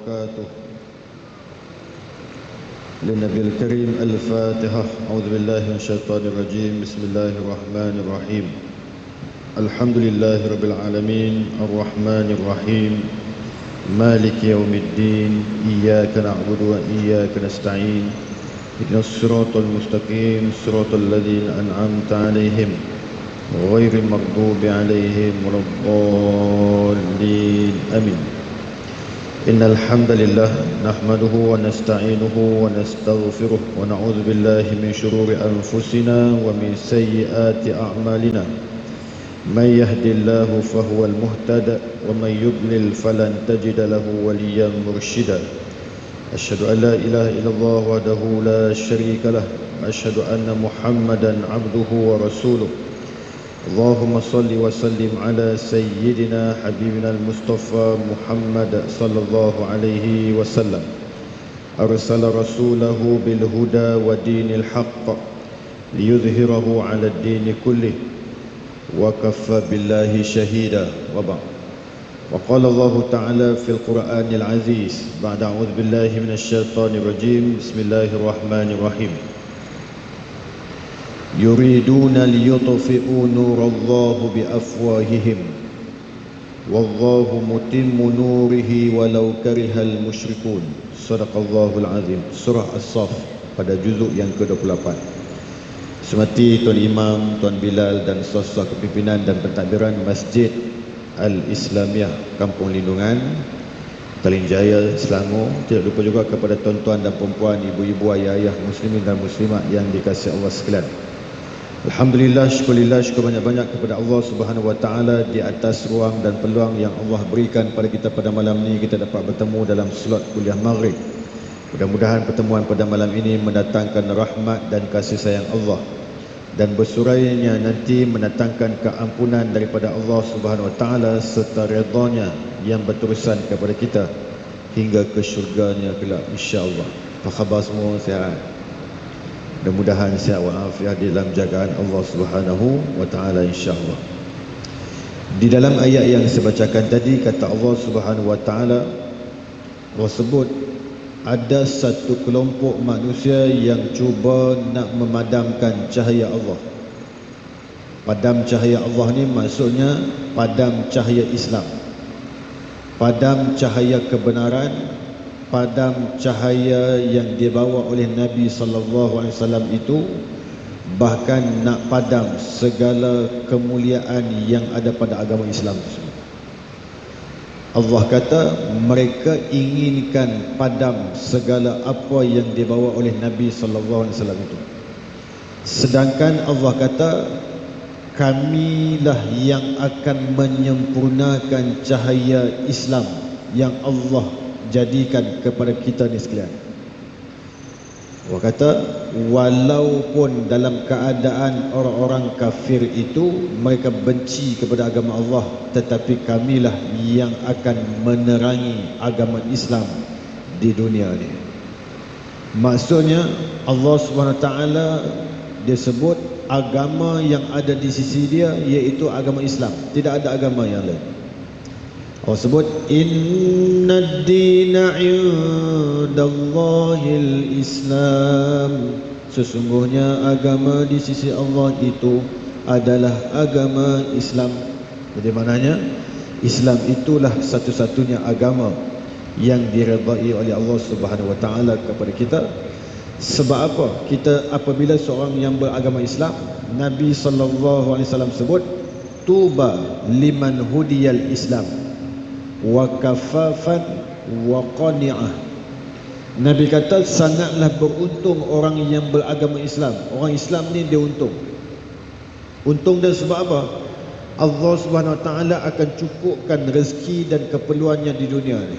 وبركاته. للنبي الكريم الفاتحة. أعوذ بالله من الشيطان الرجيم. بسم الله الرحمن الرحيم. الحمد لله رب العالمين الرحمن الرحيم مالك يوم الدين إياك نعبد وإياك نستعين اهدنا الصراط المستقيم صراط الذين أنعمت عليهم غير المغضوب عليهم ولا الضالين آمين. إن الحمد لله نحمده ونستعينه ونستغفره ونعوذ بالله من شرور أنفسنا ومن سيئات أعمالنا. من يهد الله فهو المهتد ومن يضلل فلن تجد له وليا مرشدا. أشهد أن لا إله إلا الله وحده لا شريك له وأشهد أن محمدا عبده ورسوله. اللهم صل وسلم على سيدنا حبيبنا المصطفى محمد صلى الله عليه وسلم. أرسل رسوله بالهدى ودين الحق ليظهره على الدين كله وكفى بالله شهيدا. وبعد. وقال الله تعالى في القرآن العزيز بعد أعوذ بالله من الشيطان الرجيم. بسم الله الرحمن الرحيم. يريدون ليطفئوا نور الله بأفواههم والله متم نوره ولو كره المشركون. Sadaqallahul Azim. Surah As-Saff pada juzuk yang ke-28. Semati Tuan Imam, Tuan Bilal dan sah-sah kepimpinan dan pentadbiran Masjid Al-Islamiyah Kampung Lindungan, Petaling Jaya, Selangor. Tidak lupa juga kepada tuan-tuan dan perempuan, ibu-ibu, ayah-ayah muslimin dan muslimat yang dikasihi Allah sekalian. Alhamdulillah, syukurillah, syukur banyak-banyak kepada Allah Subhanahu wa taala di atas ruang dan peluang yang Allah berikan pada kita pada malam ini. Kita dapat bertemu dalam slot kuliah Maghrib. Mudah-mudahan pertemuan pada malam ini mendatangkan rahmat dan kasih sayang Allah, dan bersurainya nanti mendatangkan keampunan daripada Allah Subhanahu wa taala serta redha-Nya yang berterusan kepada kita hingga ke syurga-Nya kelak insya-Allah. Apa khabar semua? Sihat? Mudah-mudahan sihat walafiat di dalam jagaan Allah Subhanahu wa taala insya-Allah. Di dalam ayat yang saya bacakan tadi, kata Allah Subhanahu wa taala, Allah sebut ada satu kelompok manusia yang cuba nak memadamkan cahaya Allah. Padam cahaya Allah ni maksudnya padam cahaya Islam, padam cahaya kebenaran, padam cahaya yang dibawa oleh Nabi sallallahu alaihi wasallam itu, bahkan nak padam segala kemuliaan yang ada pada agama Islam tersebut. Allah kata mereka inginkan padam segala apa yang dibawa oleh Nabi sallallahu alaihi wasallam itu. Sedangkan Allah kata kamilah yang akan menyempurnakan cahaya Islam yang Allah jadikan kepada kita ni sekalian. Allah kata walaupun dalam keadaan orang-orang kafir itu mereka benci kepada agama Allah, tetapi kamilah yang akan menerangi agama Islam di dunia ni. Maksudnya Allah Subhanahu Wa Taala dia sebut agama yang ada di sisi dia iaitu agama Islam, tidak ada agama yang lain. Allah sebut innad dina indallahil Islam, sesungguhnya agama di sisi Allah itu adalah agama Islam. Jadi maknanya Islam itulah satu-satunya agama yang diredai oleh Allah Subhanahu wa taala kepada kita. Sebab apa? Kita apabila seorang yang beragama Islam, Nabi sallallahu alaihi wasallam sebut tuba liman hudiyal Islam wa kafafan wa qani'ah. Nabi kata sangatlah beruntung orang yang beragama Islam. Orang Islam ni dia untung. Untung dia sebab apa? Allah Subhanahu Wa Taala akan cukupkan rezeki dan keperluannya di dunia ni.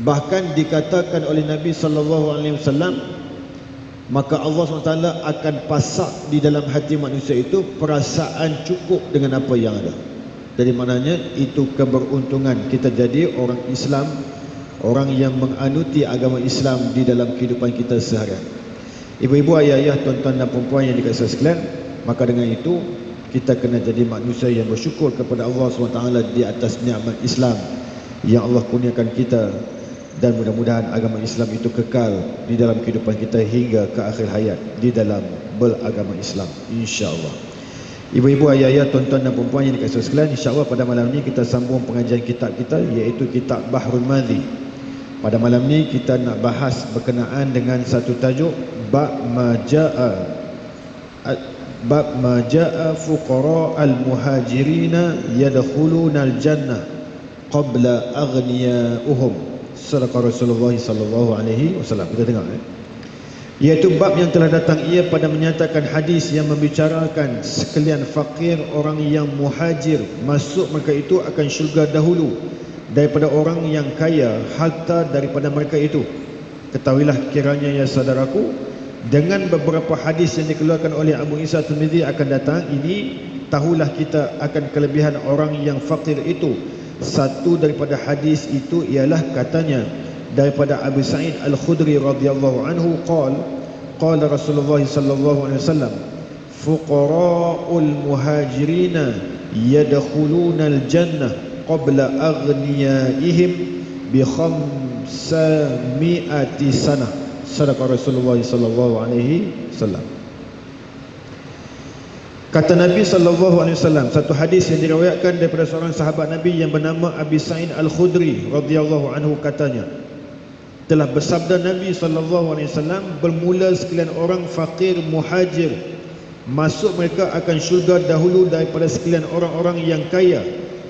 Bahkan dikatakan oleh Nabi sallallahu alaihi wasallam, maka Allah SWT akan pasak di dalam hati manusia itu perasaan cukup dengan apa yang ada. Jadi maknanya itu keberuntungan kita jadi orang Islam, orang yang menganuti agama Islam di dalam kehidupan kita seharian. Ibu-ibu, ayah-ayah, tuan-tuan dan perempuan yang dikasihi sekalian, maka dengan itu kita kena jadi manusia yang bersyukur kepada Allah SWT di atas nikmat Islam yang Allah kurniakan kita, dan mudah-mudahan agama Islam itu kekal di dalam kehidupan kita hingga ke akhir hayat di dalam beragama Islam, insya-Allah. Ibu-ibu, ayah-ayah, tuan-tuan dan puan yang dikasihi sekalian, insya-Allah pada malam ni kita sambung pengajian kitab kita, iaitu kitab Bahrul Madhi. Pada malam ni kita nak bahas berkenaan dengan satu tajuk bab majaa fuqara al-muhajirina yadkhuluna al-jannah qabla aghniyahum. Sadaqah Rasulullah sallallahu alaihi wasallam. Kita dengar iaitu bab yang telah datang ia pada menyatakan hadis yang membicarakan sekalian fakir orang yang muhajir masuk mereka itu akan syurga dahulu daripada orang yang kaya harta daripada mereka itu. Ketahuilah kiranya ya saudaraku, dengan beberapa hadis yang dikeluarkan oleh Abu Isa Tirmizi akan datang ini, tahulah kita akan kelebihan orang yang fakir itu. Satu daripada hadis itu ialah katanya daripada Abu Sa'id Al-Khudri radhiyallahu anhu qala Rasulullah sallallahu alaihi wasallam fuqara'ul muhajirina yadkhuluna al-jannah qabla aghniyaihim bi 500 sanah. Sadaqah Rasulullah sallallahu alaihi wasallam. Kata Nabi sallallahu alaihi wasallam, satu hadis yang diriwayatkan daripada seorang sahabat Nabi yang bernama Abi Sa'id Al-Khudri radhiyallahu anhu, katanya telah bersabda Nabi sallallahu alaihi wasallam, bermula sekalian orang fakir muhajir masuk mereka akan syurga dahulu daripada sekalian orang-orang yang kaya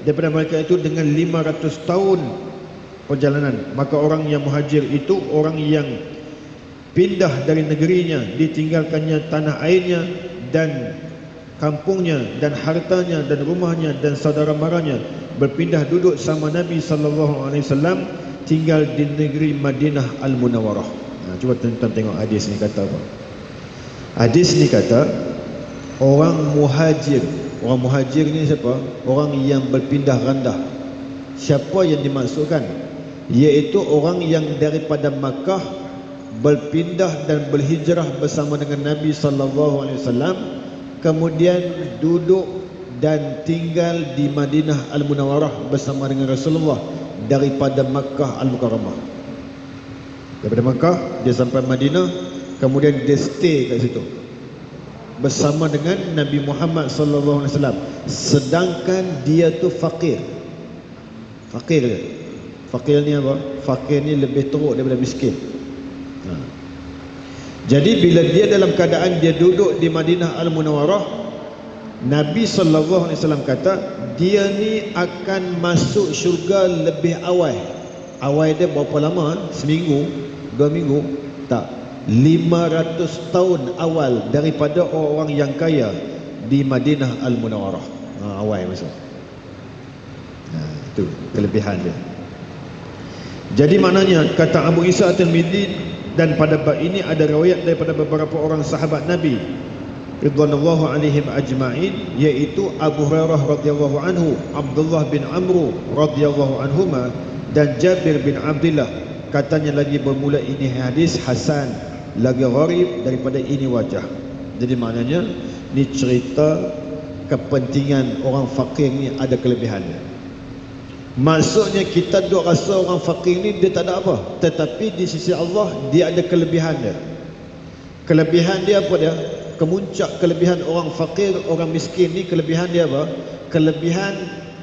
daripada mereka itu dengan 500 tahun perjalanan. Maka orang yang muhajir itu orang yang pindah dari negerinya, ditinggalkannya tanah airnya dan kampungnya dan hartanya dan rumahnya dan saudara maranya, berpindah duduk sama Nabi sallallahu alaihi wasallam, tinggal di negeri Madinah Al-Munawwarah. Cuba tuan-tuan tengok hadis ni kata apa. Hadis ni kata orang muhajir. Orang muhajir ni siapa? Orang yang berpindah randah. Siapa yang dimaksudkan? Iaitu orang yang daripada Makkah berpindah dan berhijrah bersama dengan Nabi sallallahu alaihi wasallam, kemudian duduk dan tinggal di Madinah Al-Munawwarah bersama dengan Rasulullah daripada Makkah Al-Mukarramah. Daripada Makkah dia sampai Madinah, kemudian dia stay kat situ bersama dengan Nabi Muhammad sallallahu alaihi wasallam, sedangkan dia tu fakir. Fakir ke? Fakir ni apa? Fakir ni lebih teruk daripada miskin. Jadi bila dia dalam keadaan dia duduk di Madinah Al-Munawwarah, Nabi sallallahu alaihi wasallam kata dia ni akan masuk syurga lebih awal. Awal dia berapa lama? Seminggu? 2 minggu? Tak, 500 tahun awal daripada orang yang kaya di Madinah Al-Munawwarah. Awal masuk. Itu kelebihan dia. Jadi maknanya kata Abu Isa At-Tirmidzi, dan pada bab ini ada riwayat daripada beberapa orang sahabat Nabi radhiyallahu alaihim ajma'in, iaitu Abu Hurairah radhiyallahu anhu, Abdullah bin Amr radhiyallahu anhuma, dan Jabir bin Abdullah. Katanya lagi bermula ini hadis hasan, lagi gharib daripada ini wajah. Jadi maknanya ni cerita kepentingan orang fakir ni ada kelebihannya. Maksudnya kita duk rasa orang fakir ni dia tak ada apa, tetapi di sisi Allah dia ada kelebihan dia. Kelebihan dia apa dia? Kemuncak kelebihan orang fakir, orang miskin ni, kelebihan dia apa? Kelebihan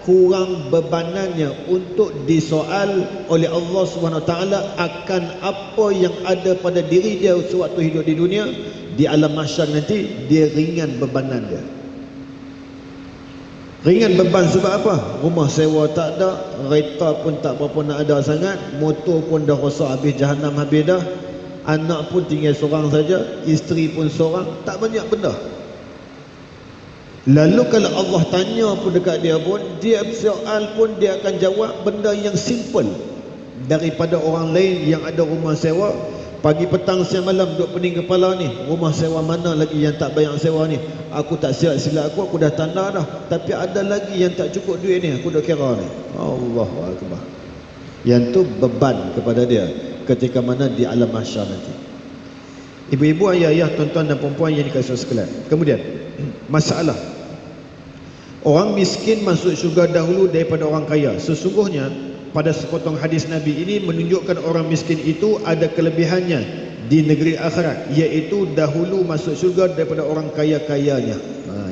kurang bebanannya untuk disoal oleh Allah Subhanahu Wa Taala akan apa yang ada pada diri dia sewaktu hidup di dunia. Di alam mahsyar nanti dia ringan bebanan dia. Ringan beban sebab apa? Rumah sewa tak ada, kereta pun tak berapa nak ada sangat, motor pun dah rosak habis, jahanam habis dah, anak pun tinggal seorang saja, isteri pun seorang, tak banyak benda. Lalu kalau Allah tanya pun dekat dia pun, dia soal pun dia akan jawab benda yang simple daripada orang lain yang ada rumah sewa. Pagi petang siang malam duduk pening kepala ni, rumah sewa mana lagi yang tak bayar sewa ni? Aku tak siap sila aku dah tanda dah, tapi ada lagi yang tak cukup duit ni, aku dah kira ni. Allahu akbar. Yang tu beban kepada dia ketika mana di alam mahsyar nanti. Ibu-ibu, ayah-ayah, tuan-tuan dan puan-puan yang dikasihi sekalian. Kemudian masalah orang miskin masuk syurga dahulu daripada orang kaya. Sesungguhnya pada sepotong hadis Nabi ini menunjukkan orang miskin itu ada kelebihannya di negeri akhirat, iaitu dahulu masuk syurga daripada orang kaya-kayanya.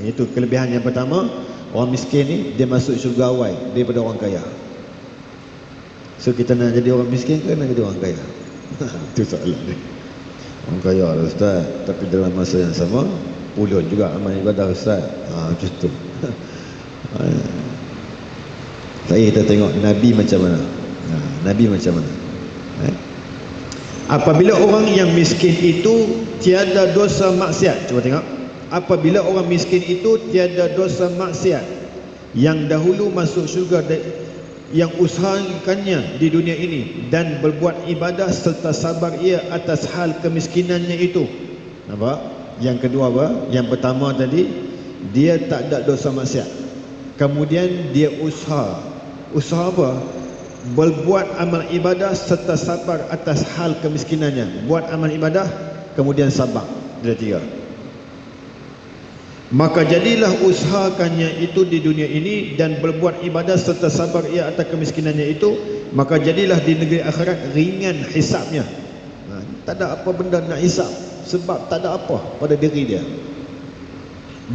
Itu kelebihan yang pertama. Orang miskin ni dia masuk syurga awal daripada orang kaya. So kita nak jadi orang miskin ke nak jadi orang kaya? Itu soalan dia. Orang kaya lah Ustaz, tapi dalam masa yang sama pulun juga amal ibadah Ustaz. Macam tu. Kita tengok Nabi macam mana. Nabi macam mana. Apabila orang yang miskin itu tiada dosa maksiat. Cuba tengok. Apabila orang miskin itu tiada dosa maksiat, yang dahulu masuk syurga, yang usahakannya di dunia ini dan berbuat ibadah serta sabar ia atas hal kemiskinannya itu. Nampak? Yang kedua apa? Yang pertama tadi, dia tak ada dosa maksiat. Kemudian dia usaha. Usaha apa? Berbuat amal ibadah serta sabar atas hal kemiskinannya. Buat amal ibadah, kemudian sabar. Ada tiga. Maka jadilah usahakannya itu di dunia ini dan berbuat ibadah serta sabar ia atas kemiskinannya itu, maka jadilah di negeri akhirat ringan hisapnya. Tak ada apa benda nak hisap, sebab tak ada apa pada diri dia.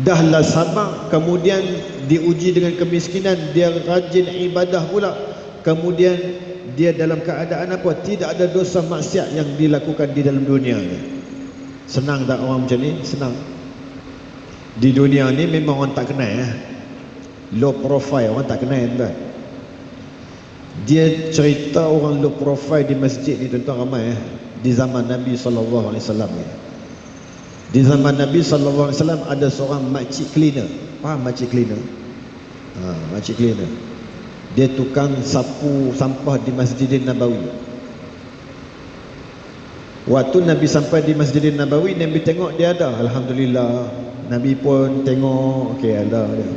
Dahlah sabar, kemudian diuji dengan kemiskinan, dia rajin ibadah pula, kemudian dia dalam keadaan apa? Tidak ada dosa maksiat yang dilakukan di dalam dunia ni. Senang tak orang macam ni? Senang. Di dunia ni memang orang tak kenal low profile, orang tak kenal tuan. Dia cerita orang low profile di masjid ni tuan-tuan ramai di zaman Nabi SAW ni. Di zaman Nabi SAW ada seorang makcik cleaner. Faham makcik cleaner? Makcik cleaner. Dia tukang sapu sampah di Masjidin Nabawi. Waktu Nabi sampai di Masjidin Nabawi, Nabi tengok dia ada, alhamdulillah. Nabi pun tengok, okey ada dia.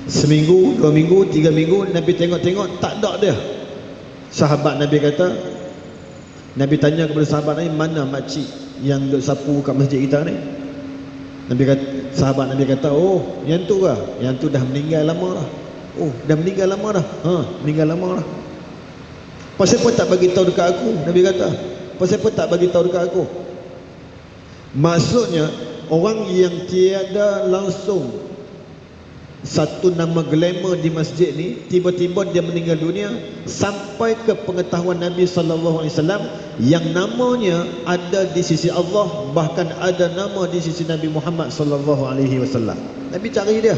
Seminggu, 2 minggu, 3 minggu, Nabi tengok-tengok tak ada dia. Sahabat Nabi kata, Nabi tanya kepada sahabat Nabi, mana makcik yang duk sapu kat masjid kita ni? Nabi kata, sahabat Nabi kata, oh yang tu lah, yang tu dah meninggal lama dah. Oh dah meninggal lama dah. Meninggal lama dah. Pasal apa tak bagi tahu dekat aku? Nabi kata, pasal apa tak bagi tahu dekat aku? Maksudnya orang yang tiada langsung satu nama glamour di masjid ni, tiba-tiba dia meninggal dunia, sampai ke pengetahuan Nabi SAW yang namanya ada di sisi Allah, bahkan ada nama di sisi Nabi Muhammad SAW. Nabi cari dia,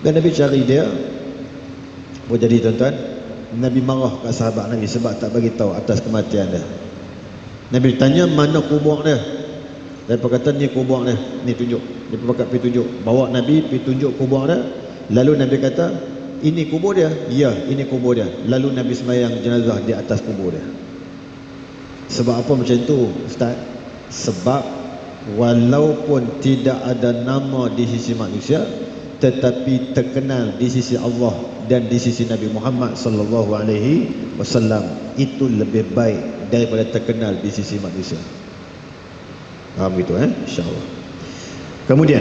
dan Nabi cari dia. Jadi tuan-tuan, Nabi marah kat sahabat Nabi sebab tak bagi tahu atas kematian dia. Nabi tanya mana kubur dia. Dia berkata ni kubur dia, ni tunjuk. Dia pakai pergi tunjuk, bawa Nabi pergi tunjuk kubur dia. Lalu Nabi kata, ini kubur dia? Ya, ini kubur dia. Lalu Nabi sembahyang jenazah di atas kubur dia. Sebab apa macam tu Ustaz? Sebab walaupun tidak ada nama di sisi manusia, tetapi terkenal di sisi Allah dan di sisi Nabi Muhammad SAW, itu lebih baik daripada terkenal di sisi manusia. Faham gitu InsyaAllah. Kemudian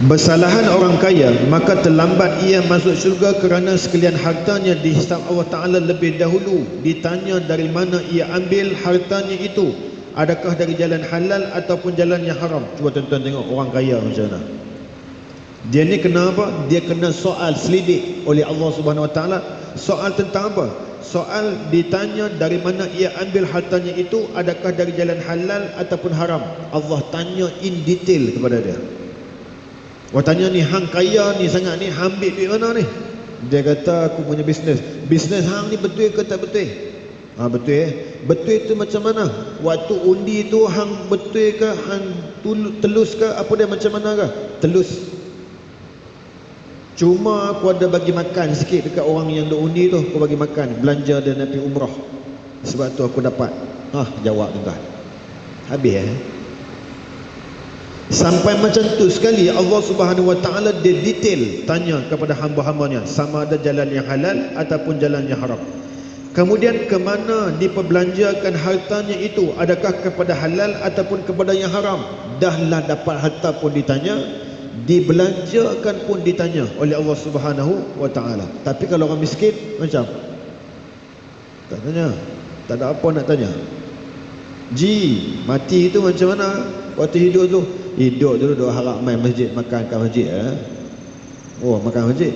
bersalahan orang kaya, maka terlambat ia masuk syurga kerana sekalian hartanya dihisab Allah Ta'ala lebih dahulu. Ditanya dari mana ia ambil hartanya itu, adakah dari jalan halal ataupun jalan yang haram. Cuba tuan-tuan tengok orang kaya macam mana. Dia ni kena apa? Dia kena soal selidik oleh Allah Subhanahu Wa Ta'ala. Soal tentang apa? Soal ditanya dari mana ia ambil hartanya itu, adakah dari jalan halal ataupun haram. Allah tanya in detail kepada dia. Wah, tanya ni, hang kaya ni sangat ni, hang ambil duit mana ni? Dia kata, aku punya bisnes. Bisnes hang ni betul ke tak betul? Betul Betul itu macam mana? Waktu undi tu hang betul ke, hang telus ke, apa dia macam mana ke? Telus. Cuma aku ada bagi makan sikit dekat orang yang duk undi tu, aku bagi makan, belanja dia nak pergi umrah. Sebab tu aku dapat. Jawab tuan. Habis Sampai macam tu sekali Allah Subhanahu Wa Ta'ala dia detail tanya kepada hamba-hambanya sama ada jalan yang halal ataupun jalan yang haram. Kemudian ke mana diperbelanjakan hartanya itu, adakah kepada halal ataupun kepada yang haram. Dahlah dapat harta pun ditanya, dibelanjakan pun ditanya oleh Allah Subhanahu wa taala. Tapi kalau orang miskin macam tak tanya, tak ada apa nak tanya. Mati itu macam mana? Waktu hidup tu, hidup dulu duk harap main masjid, makan kat masjid. Oh, makan masjid.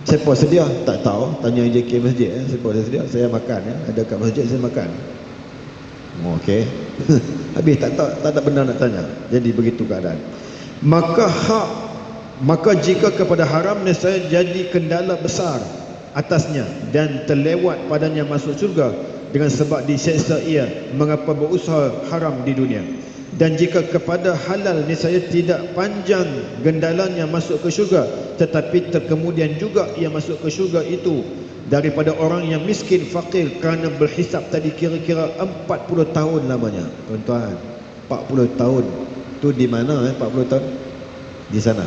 Siapa sedia? Tak tahu. Tanya JK masjid. Siapa sedia? Saya makan. Ada kat masjid saya makan. Oh, okey. Habis tak ada benda nak tanya. Jadi begitu keadaan. Maka jika kepada haram nescaya jadi kendala besar atasnya dan terlewat padanya masuk surga dengan sebab diseksa ia mengapa berusaha haram di dunia. Dan jika kepada halal nescaya tidak panjang gendalanya masuk ke syurga, tetapi terkemudian juga ia masuk ke syurga itu daripada orang yang miskin fakir kerana berhisap tadi kira-kira 40 tahun lamanya. Tuan-tuan, 40 tahun tu di mana 40 tahun? Di sana.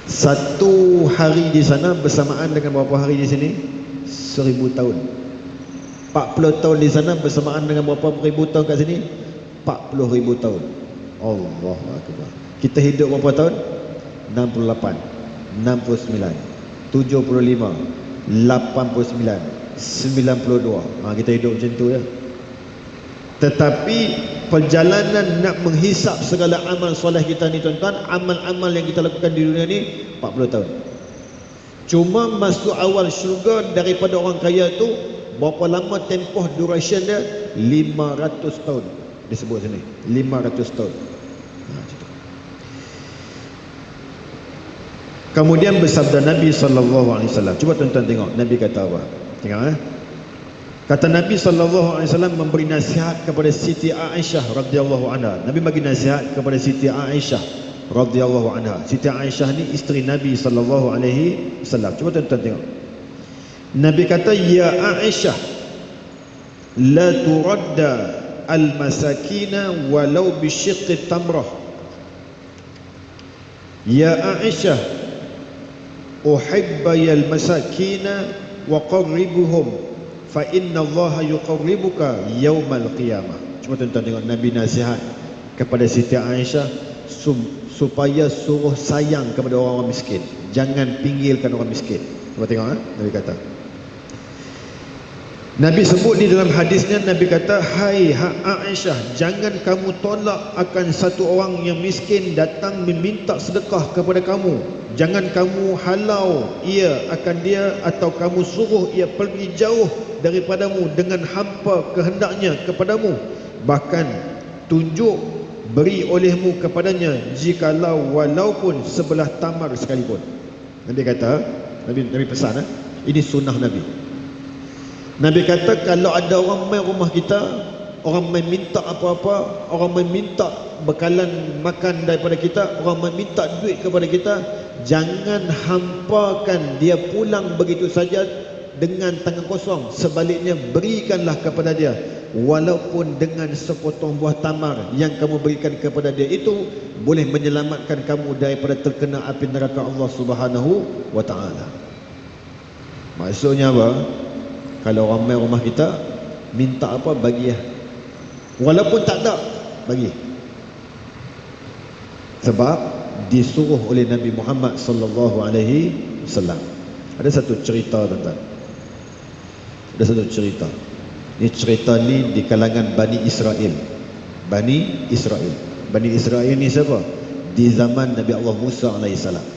Satu hari di sana bersamaan dengan berapa hari di sini? 1000 tahun. 40 tahun di sana bersamaan dengan berapa ribu tahun kat sini? 40,000 tahun. Allah Akbar. Kita hidup berapa tahun? 68, 69, 75, 89, 92. Kita hidup macam tu ya. Tetapi perjalanan nak menghisap segala amal soleh kita ni tuan-tuan, amal-amal yang kita lakukan di dunia ni 40 tahun. Cuma masuk awal syurga daripada orang kaya tu berapa lama tempoh duration dia? 500 tahun. Disebut sini 500 tahun. Kemudian bersabda Nabi SAW. Cuba tuan-tuan tengok Nabi kata apa. Tengok Kata Nabi SAW memberi nasihat kepada Siti Aisyah radhiyallahu anha. Nabi bagi nasihat kepada Siti Aisyah radhiyallahu anha. Siti Aisyah ni isteri Nabi SAW. Cuba tuan-tuan tengok. Nabi kata, ya Aisyah, la turadda al-masakina walau bisyiqqi tamrah. Ya Aisyah, uhibbaya al-masakina wa qarribuhum fa inna Allah yuqarribuka yaumal qiyamah. Cuma tuan-tuan tengok Nabi nasihat kepada Siti Aisyah supaya suruh sayang kepada orang-orang miskin, jangan pinggirkan orang miskin. Cuba tengok Nabi kata. Nabi sebut di dalam hadisnya, Nabi kata, hai Aisyah, jangan kamu tolak akan satu orang yang miskin datang meminta sedekah kepada kamu. Jangan kamu halau ia akan dia, atau kamu suruh ia pergi jauh daripadamu dengan hampa kehendaknya kepadamu. Bahkan tunjuk beri olehmu kepadanya jikalau walaupun sebelah tamar sekalipun. Nabi kata, Nabi pesan ini sunnah Nabi. Nabi kata, kalau ada orang main rumah kita, orang main minta apa-apa, orang main minta bekalan makan daripada kita, orang main minta duit kepada kita, jangan hampakan dia pulang begitu saja dengan tangan kosong. Sebaliknya berikanlah kepada dia, walaupun dengan sepotong buah tamar yang kamu berikan kepada dia itu boleh menyelamatkan kamu daripada terkena api neraka Allah Subhanahu wa taala. Maksudnya apa? Kalau orang main rumah kita, minta apa, bagi. Walaupun tak ada, bagi. Sebab disuruh oleh Nabi Muhammad sallallahu alaihi wasallam. Ada satu cerita tuan-tuan. Ada satu cerita. Ini cerita ni di kalangan Bani Israel. Bani Israel. Bani Israel ni siapa? Di zaman Nabi Allah Musa alaihissalam.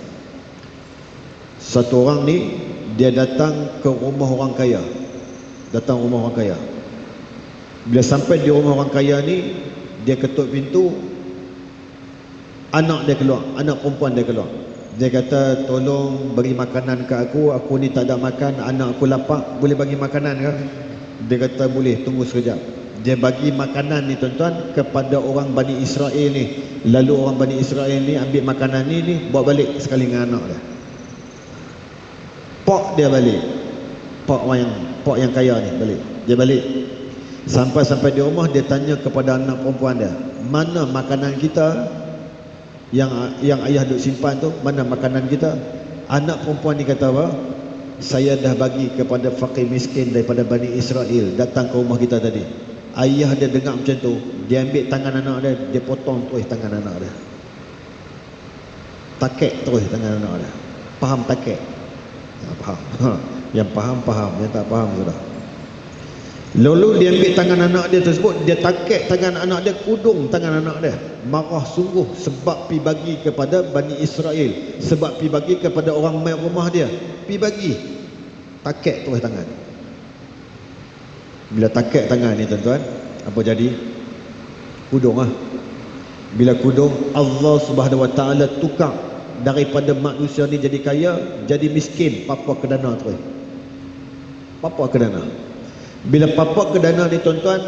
Satu orang ni, dia datang ke rumah orang kaya. Datang rumah orang kaya. Bila sampai di rumah orang kaya ni, dia ketuk pintu. Anak dia keluar, anak perempuan dia keluar. Dia kata, tolong beri makanan ke aku ni tak ada makan, anak aku lapar, boleh bagi makanan ke? Dia kata boleh, tunggu sekejap. Dia bagi makanan ni tuan-tuan kepada orang Bani Israel ni. Lalu orang Bani Israel ni ambil makanan ni bawa balik sekali dengan anak dia. Pak dia balik, pak yang kaya ni balik. Dia balik. Sampai di rumah, dia tanya kepada anak perempuan dia, mana makanan kita yang ayah duk simpan tu, mana makanan kita? Anak perempuan ni kata apa? Saya dah bagi kepada fakir miskin daripada Bani Israel datang ke rumah kita tadi. Ayah dia dengar macam tu, dia ambil tangan anak dia, dia potong terus tangan anak dia. Takek terus tangan anak dia. Faham takek? Ya, faham. Yang faham, yang tak faham sudah. Lalu dia ambil tangan anak dia tersebut, dia takek tangan anak dia, kudung tangan anak dia. Marah sungguh sebab pi bagi kepada Bani Israel, sebab pi bagi kepada orang mai rumah dia. Pi bagi. Takek terus tangan. Bila takek tangan ni tuan-tuan, apa jadi? Kudung lah. Bila kudung, Allah Subhanahu Wa Taala tukar daripada manusia ni jadi kaya, jadi miskin, papa ke dana terus. Papa ke dana. Bila papa ke dana ni tuan-tuan,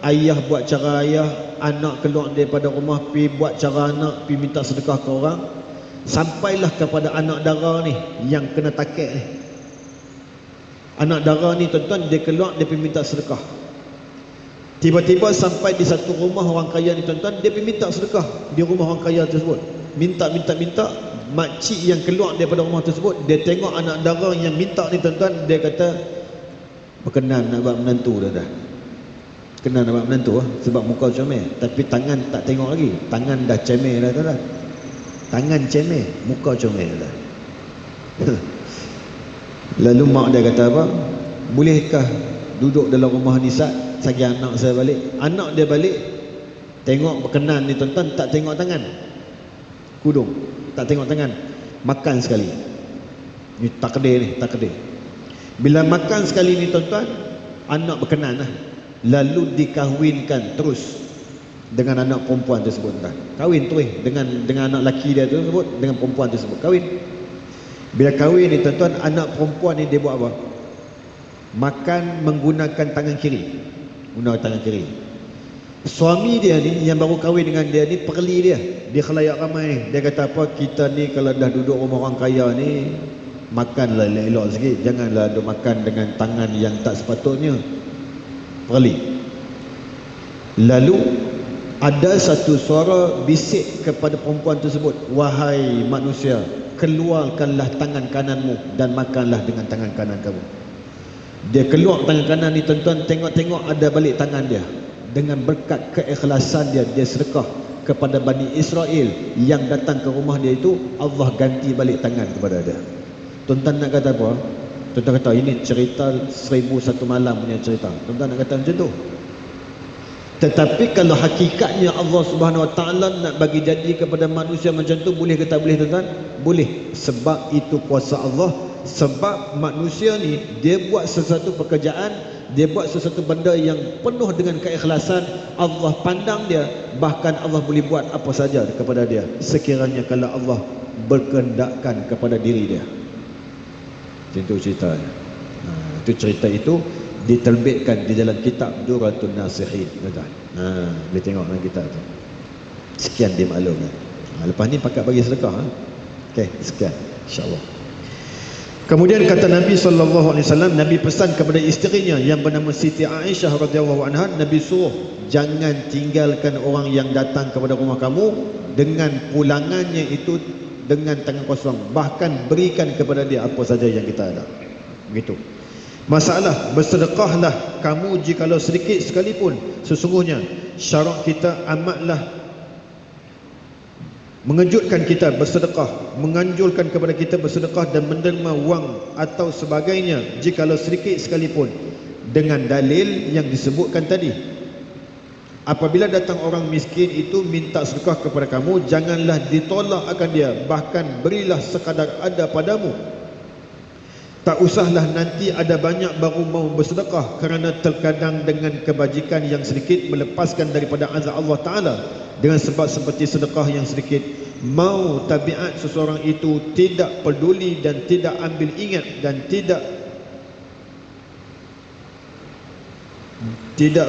ayah buat cara ayah, anak keluar daripada rumah pi buat cara anak, pi minta sedekah ke orang, sampailah kepada anak dara ni yang kena takek ni. Anak dara ni tuan-tuan, dia keluar, dia pi minta sedekah. Tiba-tiba sampai di satu rumah orang kaya ni tuan-tuan, dia pi minta sedekah di rumah orang kaya tersebut. Minta, makcik yang keluar daripada rumah tersebut, dia tengok anak dara yang minta ni tuan-tuan, dia kata berkenan nak buat menantu dah. Kenan nak buat menantu lah, sebab muka comel, tapi tangan tak tengok lagi. Tangan dah comel dah tuan-tuan. Tangan comel, muka comel dah. Lalu mak dia kata apa? Bolehkah duduk dalam rumah ni Sat, sagi anak saya balik? Anak dia balik, tengok berkenan ni tuan-tuan, tak tengok tangan, kudung, tak tengok tangan, makan sekali. Ni takdir ni, takdir. Bila makan sekali ni tuan-tuan, anak berkenan lah. Lalu dikahwinkan terus dengan anak perempuan tersebut. Kahwin terus dengan anak lelaki dia tersebut, dengan perempuan tersebut, kahwin. Bila kahwin ni tuan-tuan, anak perempuan ni dia buat apa? Makan menggunakan tangan kiri. Guna tangan kiri. Suami dia ni yang baru kahwin dengan dia ni, perli dia. Dia khalayak ramai ni. Dia kata apa? Kita ni kalau dah duduk rumah orang kaya ni, makanlah elok-elok sikit. Janganlah duk makan dengan tangan yang tak sepatutnya. Perli. Lalu ada satu suara bisik kepada perempuan tersebut, wahai manusia, keluarkanlah tangan kananmu dan makanlah dengan tangan kanan kamu. Dia keluar tangan kanan ni tuan-tuan, tengok-tengok ada balik tangan dia. Dengan berkat keikhlasan dia, dia sedekah kepada Bani Israel yang datang ke rumah dia itu, Allah ganti balik tangan kepada dia. Tuan-tuan nak kata apa? Tuan-tuan kata ini cerita 1001 malam punya cerita. Tuan-tuan nak kata macam tu. Tetapi kalau hakikatnya Allah Subhanahu Wa Taala nak bagi jadi kepada manusia macam tu, boleh ke tak boleh tuan-tuan? Boleh. Sebab itu kuasa Allah. Sebab manusia ni, dia buat sesuatu pekerjaan, dia buat sesuatu benda yang penuh dengan keikhlasan, Allah pandang dia, bahkan Allah boleh buat apa saja kepada dia sekiranya kalau Allah berkehendakkan kepada diri dia. Itu cerita. Itu cerita itu diterbitkan di dalam kitab Durratun Nasihin. Boleh tengok dalam kitab tu. Sekian dia maklum. Lepas ni pakat bagi sedekah. Okey, sekian insya-Allah. Kemudian kata Nabi sallallahu alaihi wasallam, Nabi pesan kepada isterinya yang bernama Siti Aisyah radhiyallahu anha, Nabi suruh jangan tinggalkan orang yang datang kepada rumah kamu dengan pulangannya itu dengan tangan kosong, bahkan berikan kepada dia apa saja yang kita ada. Begitu. Masalah bersedekahlah kamu jikalau sedikit sekalipun, sesungguhnya syarak kita amatlah mengejutkan kita bersedekah, menganjurkan kepada kita bersedekah dan menerima wang atau sebagainya jikalau sedikit sekalipun, dengan dalil yang disebutkan tadi. Apabila datang orang miskin itu minta sedekah kepada kamu, janganlah ditolak akan dia, bahkan berilah sekadar ada padamu. Tak usahlah nanti ada banyak baru mau bersedekah, kerana terkadang dengan kebajikan yang sedikit melepaskan daripada azab Allah Ta'ala. Dengan sebab seperti sedekah yang sedikit, mau tabiat seseorang itu tidak peduli dan tidak ambil ingat dan tidak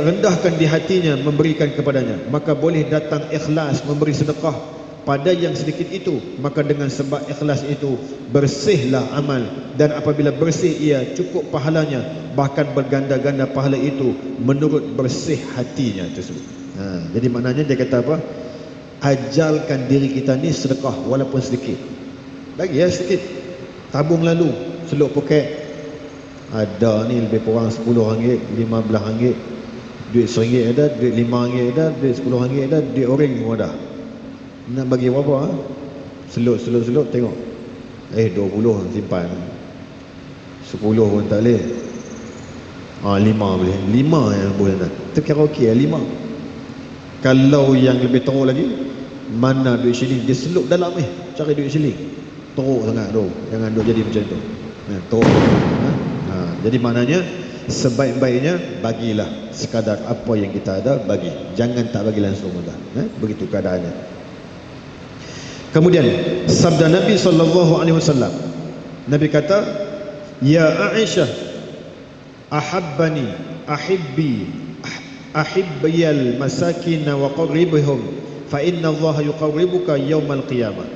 rendahkan di hatinya memberikan kepadanya, maka boleh datang ikhlas memberi sedekah pada yang sedikit itu, maka dengan sebab ikhlas itu bersihlah amal, dan apabila bersih ia cukup pahalanya, bahkan berganda-ganda pahala itu menurut bersih hatinya tersebut. Jadi maknanya dia kata apa? Ajalkan diri kita ni sedekah walaupun sedikit. Bagi ya sedikit. Tabung lalu seluk poket. Ada ni lebih kurang RM10, RM15, duit RM1 ada, duit RM5 ada, duit RM10 ada, duit orang pun ada. Nak bagi berapa? Seluk tengok 20 simpan, 10 pun tak boleh, 5 boleh, 5 yang boleh nak. Itu kira okey 5. Kalau yang lebih teruk lagi, mana duit shilling dia selup dalam cari duit shilling, teruk sangat tu. Jangan duk jadi macam tu, teruk. Jadi maknanya sebaik-baiknya bagilah sekadar apa yang kita ada, bagi, jangan tak bagi langsung dah. Begitu keadaannya. Kemudian sabda Nabi SAW, Nabi kata, ya Aisyah, ahabbani ahibbiyal masakin wa qarribhum fa inna Allah yuqarribuka yaumal qiyamah.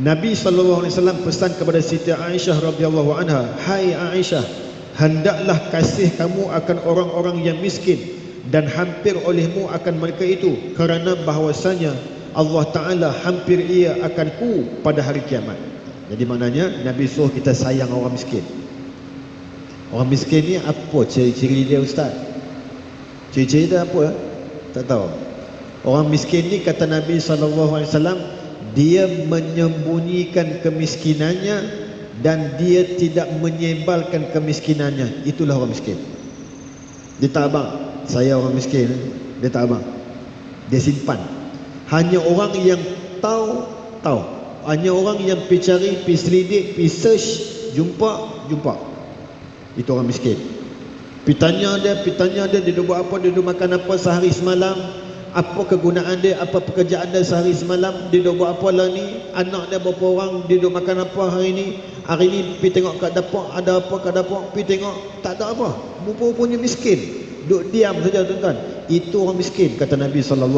Nabi SAW pesan kepada Siti Aisyah radhiyallahu anha, hai Aisyah, hendaklah kasih kamu akan orang-orang yang miskin dan hampir olehmu akan mereka itu, kerana bahwasanya Allah Ta'ala hampir ia akanku pada hari kiamat. Jadi maknanya Nabi suruh kita sayang orang miskin. Orang miskin ni apa ciri-ciri dia ustaz? Ciri-ciri dia apa? Tak tahu. Orang miskin ni kata Nabi SAW, dia menyembunyikan kemiskinannya dan dia tidak menyebalkan kemiskinannya. Itulah orang miskin. Dia tak abang, saya orang miskin, dia tak abang, dia simpan. Hanya orang yang tahu. Hanya orang yang pergi cari, pergi selidik, pergi search, jumpa. Itu orang miskin. Pergi tanya dia duduk buat apa, dia duduk makan apa sehari semalam, apa kegunaan dia, apa pekerjaan dia sehari semalam, dia duduk buat apa lah ni, anak dia berapa orang, dia duduk makan apa hari ni pergi tengok kat dapur, ada apa kat dapur, pergi tengok, tak ada apa. Rupa-rupanya miskin, duduk diam saja tuan-tuan. Itu orang miskin kata Nabi SAW.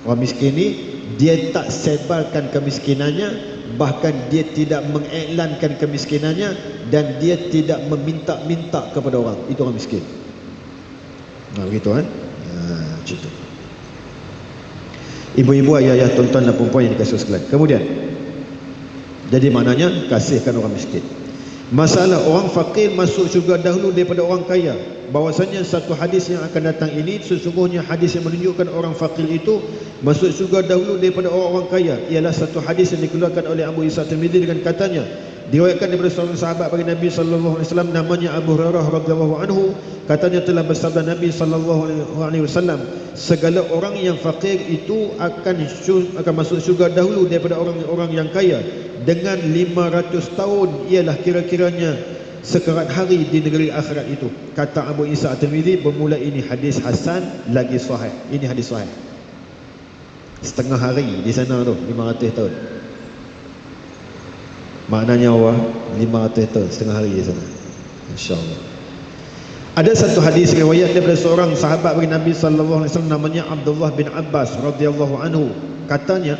Orang miskin ni dia tak sebarkan kemiskinannya, bahkan dia tidak mengiklankan kemiskinannya, dan dia tidak meminta-minta kepada orang. Itu orang miskin. Begitu kan? Macam tu. Ibu-ibu, ayah-ayah, tuan-tuan dan puan-puan yang dikasihi sekalian. Kemudian, jadi maknanya kasihkan orang miskin. Masalah orang fakir masuk syurga dahulu daripada orang kaya. Bahwasanya satu hadis yang akan datang ini, sesungguhnya hadis yang menunjukkan orang fakir itu masuk syurga dahulu daripada orang-orang kaya, ialah satu hadis yang dikeluarkan oleh Abu Isa Tirmidzi dengan katanya, diriwayatkan daripada seorang sahabat bagi Nabi SAW, namanya Abu Hurairah radhiyallahu anhu, katanya telah bersabda Nabi SAW, segala orang yang fakir itu akan masuk syurga dahulu daripada orang-orang yang kaya dengan 500 tahun, ialah kira-kiranya sekerat hari di negeri akhirat itu. Kata Abu Isa At-Tirmidzi, bermula ini hadis hasan lagi sahih. Ini hadis sahih. Setengah hari di sana tu 500 tahun. Maknanya Allah 500 tahun, setengah hari di sana. Insya-Allah. Ada satu hadis riwayat daripada seorang sahabat bagi Nabi sallallahu alaihi wasallam, namanya Abdullah bin Abbas radhiyallahu anhu. Katanya,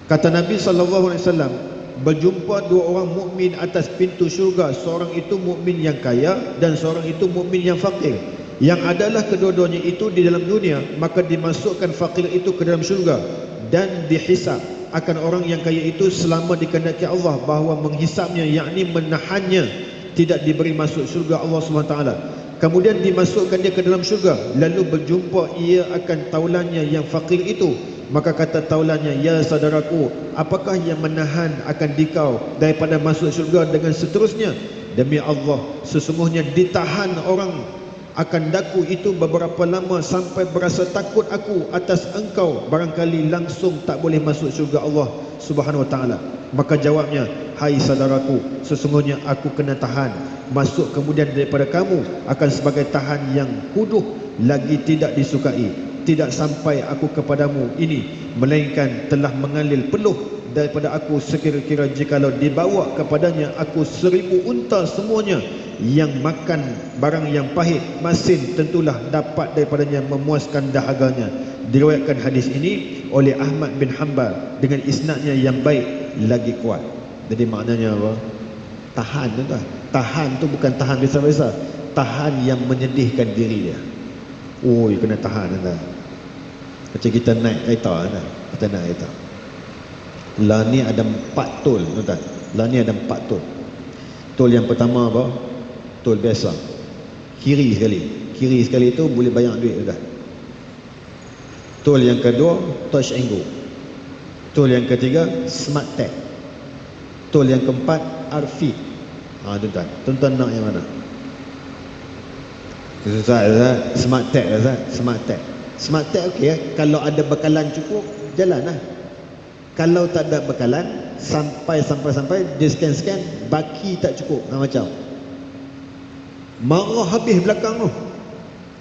kata Nabi sallallahu alaihi wasallam, berjumpa dua orang mukmin atas pintu syurga, seorang itu mukmin yang kaya dan seorang itu mukmin yang fakir, yang adalah kedua-duanya itu di dalam dunia, maka dimasukkan fakir itu ke dalam syurga dan dihisab akan orang yang kaya itu selama dikehendaki Allah bahawa menghisapnya, yakni menahannya, tidak diberi masuk syurga Allah SWT. Kemudian dimasukkan dia ke dalam syurga, lalu berjumpa ia akan taulannya yang fakir itu. Maka kata taulannya, ya saudaraku, apakah yang menahan akan dikau daripada masuk syurga dengan seterusnya? Demi Allah, sesungguhnya ditahan orang akan daku itu beberapa lama sampai berasa takut aku atas engkau, barangkali langsung tak boleh masuk syurga Allah Subhanahu wa taala. Maka jawabnya, hai saudaraku, sesungguhnya aku kena tahan masuk kemudian daripada kamu akan sebagai tahan yang kuduh lagi tidak disukai, tidak sampai aku kepadamu ini, melainkan telah mengalir peluh daripada aku sekira-kira jikalau dibawa kepadanya aku 1000 unta semuanya yang makan barang yang pahit, masin tentulah dapat daripadanya memuaskan dahaganya. Diriwayatkan hadis ini oleh Ahmad bin Hanbal dengan isnadnya yang baik lagi kuat. Jadi maknanya apa? Tahan tu tak? Tahan tu bukan tahan biasa-biasa, tahan yang menyedihkan diri dia. Oh, kena tahan anda. Macam kita naik kereta anda, kita naik kereta. Lah ni ada 4 tol, tuan. Lah ni ada 4 tol. Tol yang pertama apa? Tol biasa. Kiri sekali. Kiri sekali tu boleh bayar duit dah. Tol yang kedua touch and go. Tool yang ketiga Smart Tag. Tool yang keempat Arfi. Tuan-tuan, tuan-tuan nak yang mana? Susah Ustaz. Smart Tag Ustaz. Smart Tag. Smart Tag okey. Kalau ada bekalan cukup, jalan lah. Kalau tak ada bekalan, sampai dia scan, baki tak cukup. Macam marah habis belakang tu.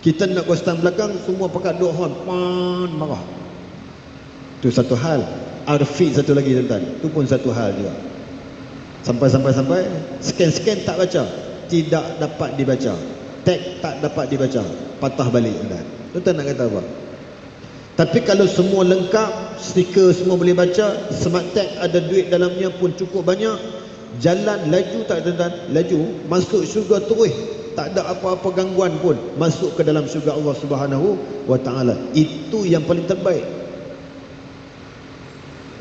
Kita nak kostan belakang, semua pakai dua horn, pan, marah. Tu satu hal. Arfi satu lagi tuan-tuan, tu pun satu hal juga. Sampai scan tak baca, tidak dapat dibaca. Tag tak dapat dibaca, patah balik tuan-tuan. Tuan-tuan nak kata apa? Tapi kalau semua lengkap, stiker semua boleh baca, Smart Tag ada duit dalamnya pun cukup banyak, jalan laju tak tuan-tuan? Laju, masuk syurga terus, tak ada apa-apa gangguan pun, masuk ke dalam syurga Allah Subhanahu wa taala. Itu yang paling terbaik.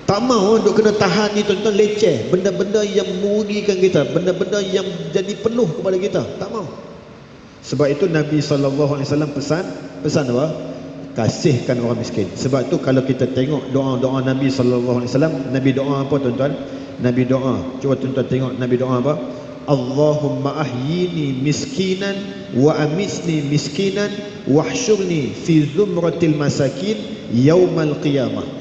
Tak mahu duk kena tahan ni tuan-tuan, leceh, benda-benda yang merugikan kita, benda-benda yang jadi penuh kepada kita, tak mahu. Sebab itu Nabi SAW pesan apa? Kasihkan orang miskin. Sebab tu kalau kita tengok doa-doa Nabi SAW, Nabi doa apa tuan-tuan? Nabi doa, cuba tuan-tuan tengok Nabi doa apa? Allahumma ahyini miskinan wa amisni miskinan wahsyurni fi zumratil masakin yaumal qiyamah.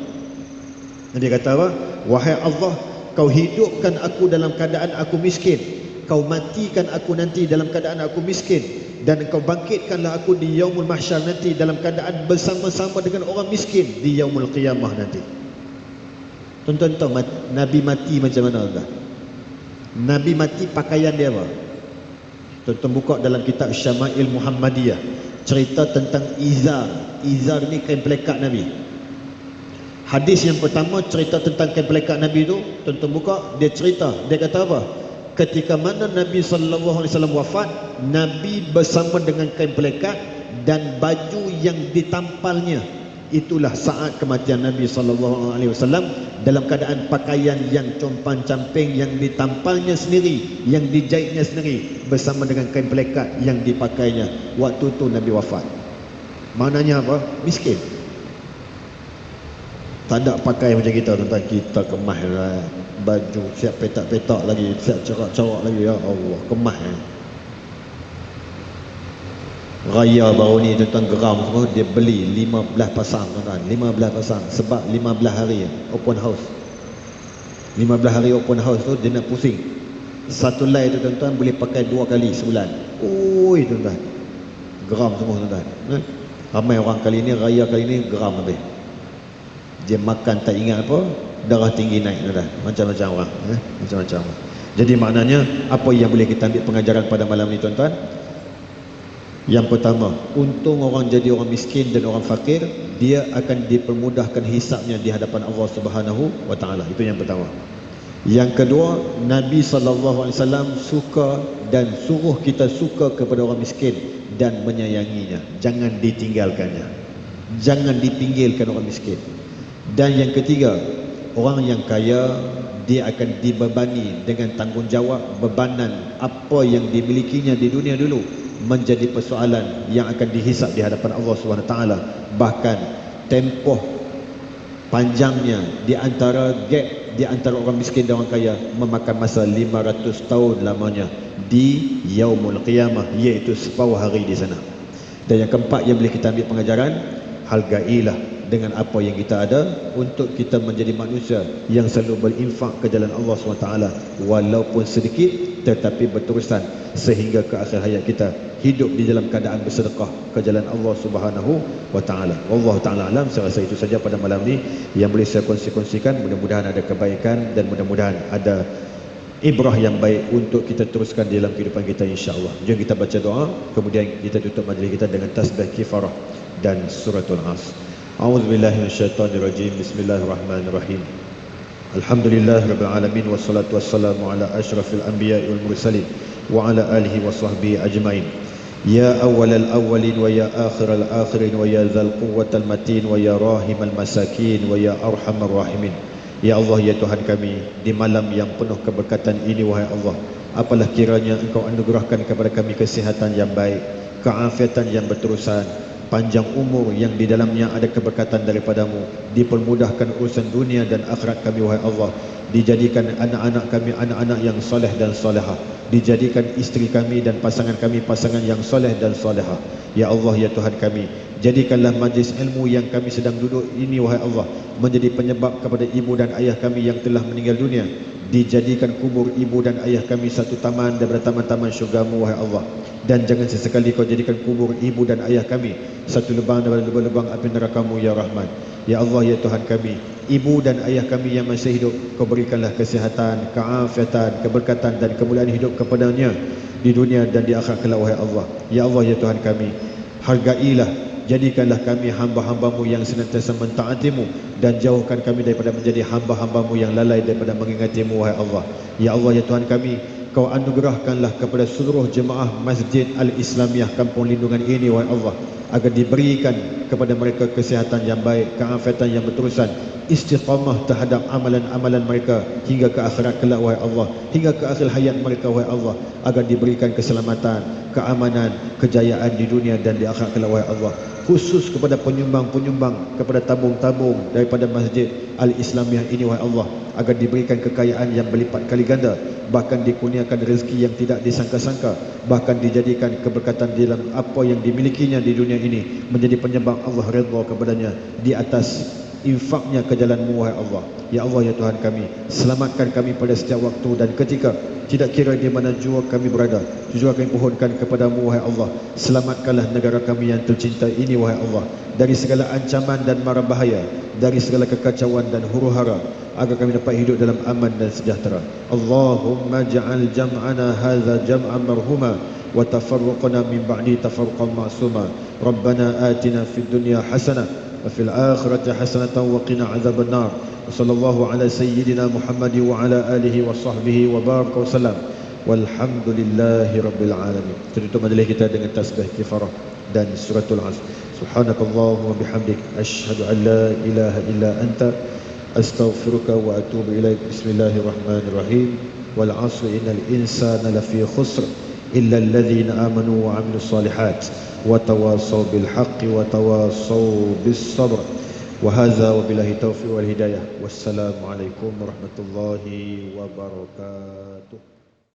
Nabi kata apa? Wahai Allah, kau hidupkan aku dalam keadaan aku miskin, kau matikan aku nanti dalam keadaan aku miskin, dan kau bangkitkanlah aku di yaumul mahsyar nanti dalam keadaan bersama-sama dengan orang miskin di yaumul qiyamah nanti. Tuan-tuan tahu Nabi mati macam mana tuan? Nabi mati pakaian dia apa? Tuan-tuan buka dalam kitab Syama'il Muhammadiyah, cerita tentang izar. Izar ni kain pelekat Nabi. Hadis yang pertama cerita tentang kain pelekat Nabi tu, tuan-tuan buka, dia cerita, dia kata apa? Ketika mana Nabi SAW wafat, Nabi bersama dengan kain pelekat dan baju yang ditampalnya. Itulah saat kematian Nabi SAW, dalam keadaan pakaian yang compang-camping, yang ditampalnya sendiri, yang dijahitnya sendiri, bersama dengan kain pelekat yang dipakainya. Waktu tu Nabi wafat. Maknanya apa? Miskin. Tak ada pakai macam kita tuan-tuan. Kita kemah lah, baju siap petak-petak lagi, siap corak-corak lagi. Ya Allah, kemah Raya baru ni tuan-tuan geram semua, dia beli 15 pasang tuan-tuan, 15 pasang. Sebab 15 hari open house. 15 hari open house tu dia nak pusing. Satu lai tu tuan-tuan boleh pakai 2 kali sebulan. Oi tuan-tuan, geram semua tuan-tuan. Ramai orang kali ni, raya kali ni geram habis. Dia makan tak ingat apa, darah tinggi naik tuan-tuan. Macam-macam orang, macam-macam orang. Jadi maknanya apa yang boleh kita ambil pengajaran pada malam ni tuan-tuan? Yang pertama, untung orang jadi orang miskin dan orang fakir, dia akan dipermudahkan hisabnya di hadapan Allah Subhanahu wa taala. Itu yang pertama. Yang kedua, Nabi SAW suka dan suruh kita suka kepada orang miskin dan menyayanginya. Jangan ditinggalkannya, jangan dipinggirkan orang miskin. Dan yang ketiga, orang yang kaya, dia akan dibebani dengan tanggungjawab, bebanan apa yang dimilikinya di dunia dulu menjadi persoalan yang akan dihisap di hadapan Allah SWT. Bahkan tempoh panjangnya di antara gap di antara orang miskin dan orang kaya memakan masa 500 tahun lamanya di yaumul qiyamah, iaitu separuh hari di sana. Dan yang keempat yang boleh kita ambil pengajaran, hargailah dengan apa yang kita ada untuk kita menjadi manusia yang selalu berinfak ke jalan Allah SWT, walaupun sedikit tetapi berterusan sehingga ke akhir hayat kita hidup di dalam keadaan bersedekah ke jalan Allah Subhanahu wa taala. Wallahu taala alam. Saya rasa itu saja pada malam ni yang boleh saya kongsikan. Mudah-mudahan ada kebaikan dan mudah-mudahan ada ibrah yang baik untuk kita teruskan di dalam kehidupan kita, insya-Allah. Jom kita baca doa, kemudian kita tutup majlis kita dengan tasbih kifarah dan suratul As. A'udzubillahi minasyaitonirrajim. Bismillahirrahmanirrahim. Alhamdulillahirabbil alamin wassalatu wassalamu ala asyrafil anbiya'i wal mursalin wa ala alihi wa sahbihi ajmain. Ya awwalal awwalin wa ya akhiral akhirin wa ya dzal quwwatal matin wa ya rahimal masakin wa ya arhamar rahimin. Ya Allah, ya Tuhan kami, di malam yang penuh keberkatan ini, wahai Allah, apalah kiranya Engkau anugerahkan kepada kami kesihatan yang baik, keafiatan yang berterusan, panjang umur yang di dalamnya ada keberkatan daripadamu, dipermudahkan urusan dunia dan akhirat kami wahai Allah, dijadikan anak-anak kami anak-anak yang soleh dan solehah, dijadikan isteri kami dan pasangan kami pasangan yang soleh dan solehah. Ya Allah, ya Tuhan kami, jadikanlah majlis ilmu yang kami sedang duduk ini wahai Allah menjadi penyebab kepada ibu dan ayah kami yang telah meninggal dunia, dijadikan kubur ibu dan ayah kami satu taman daripada taman-taman syurgamu wahai Allah, dan jangan sesekali kau jadikan kubur ibu dan ayah kami satu lubang daripada lubang-lubang api nerakamu ya Rahman. Ya Allah, ya Tuhan kami, ibu dan ayah kami yang masih hidup, kau berikanlah kesihatan, keafiatan, keberkatan dan kemuliaan hidup kepadanya di dunia dan di akhirat kelak wahai Allah. Ya Allah, ya Tuhan kami, hargailah, jadikanlah kami hamba-hambamu yang senantiasa mentaatimu dan jauhkan kami daripada menjadi hamba-hambamu yang lalai daripada mengingatimu wahai Allah. Ya Allah, ya Tuhan kami, kau anugerahkanlah kepada seluruh jemaah Masjid Al-Islamiyah Kampung Lindungan ini wahai Allah, agar diberikan kepada mereka kesihatan yang baik, keafiatan yang berterusan, istiqamah terhadap amalan-amalan mereka hingga ke akhirat kelak wahai Allah, hingga ke akhir hayat mereka wahai Allah, agar diberikan keselamatan, keamanan, kejayaan di dunia dan di akhirat kelak wahai Allah. Khusus kepada penyumbang-penyumbang, kepada tabung-tabung daripada Masjid Al-Islamiyah ini wahai Allah, agar diberikan kekayaan yang berlipat kali ganda, bahkan dikurniakan rezeki yang tidak disangka-sangka, bahkan dijadikan keberkatan dalam apa yang dimilikinya di dunia ini menjadi penyebab Allah redha kepadanya di atas infaknya ke jalan-Mu wahai Allah. Ya Allah, ya Tuhan kami, selamatkan kami pada setiap waktu dan ketika, tidak kira di mana jua kami berada, jua kami pohonkan kepadamu wahai Allah. Selamatkanlah negara kami yang tercinta ini wahai Allah, dari segala ancaman dan mara bahaya, dari segala kekacauan dan huru-hara, agar kami dapat hidup dalam aman dan sejahtera. Allahumma ja'al jam'ana hadza jam'an marhuma wa tafarruqana min ba'di tafarruqan ma'suma. Rabbana atina fid dunya hasanah wa fil akhirati hasanatan wa qina adzaban nar. Sallallahu ala sayyidina Muhammad wa ala alihi wa sahbihi wa baraka wa sallam. Walhamdulillahi rabbil alamin. Tutup majlis kita dengan tasbih kifarah dan suratul Asr. Subhanakallahumma bihamdik asyhadu an la ilaha illa anta astaghfiruka wa atubu ilaik. Bismillahirrahmanirrahim. Wal 'asri innal insana lafi khusr illa alladhina amanu wa 'amilus solihat wa tawassaw bil haqqi wa tawassaw bis sabr. Wa hadza wa billahi taufiq wal hidayah. Wassalamu alaikum warahmatullahi wabarakatuh.